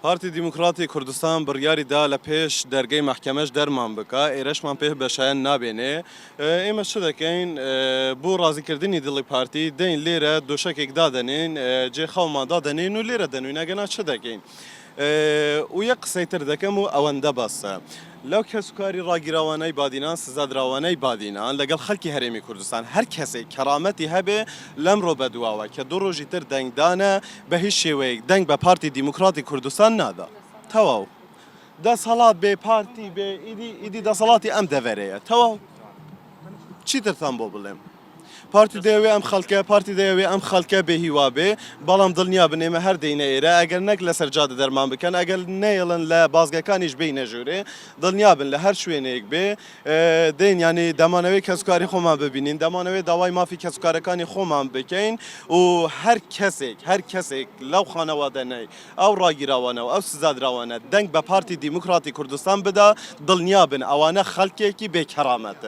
پارتی دموکراتی کوردستان بڕیاری دا لە پێش دەرگەی مەحکەمەش دەرمان بکە ئێرەشمان پێ بەشایان نابێنێ ئێمە چ دەکەین بۆ ڕازیکردنی دڵی پارتی دەین لێرە دۆشەکێک دادەنین جێخەڵمان دادەنین و لێرە دەنوین ئەگەنا چ دەکەین و یەک قسەی تر دەکەم و ئەوەندە بەسە لەو کەسوکاری ڕاگیراوانەی بادینان سزادراوانەی بادینان لەگەڵ خەڵکی هەرێمی کوردستان هەر کەسێک کەرامەتی هەبێ لەمڕۆ بەدواوە کە دوو ڕۆژی تر دەنگدانە بە هیچ شێوەیەک دەنگ بە پارتی دیموکراتی کوردستان نادا تەواو دەسەڵات بێ پارتی بێ ئیدی دەسەڵاتی ئەم دەڤەرەیە تەواو چیترتان بۆ بڵێم پارتی دەیەوێ ئەم خەڵکە پارتی دەیەوێ ئەم خەڵکە بێهیوا بێ بەڵام دڵنیا بنێمە هەر دەینە ئێرە ئەگەر نەک لەسەر جادە دەرمان بکەن ئەگەر نەیڵن لە بازگەکانیش بینە ژوورێ دڵنیا بن لە هەر شوێنەیەک بێ دەین ینی دەمانەوەی کەسوکاری خۆمان ببینین دەمانەوەی داوای مافی کەسوکارەکانی خۆمان بکەین و هەر کەسێک لەو خانەوادەنەی ئەو ڕاگیراوانەوە ئەو سزادراوانە دەنگ بە پارتی دیموکراتی کوردستان بدا دڵنیا بن ئەوانە خەڵکێکی بێکەرامەتن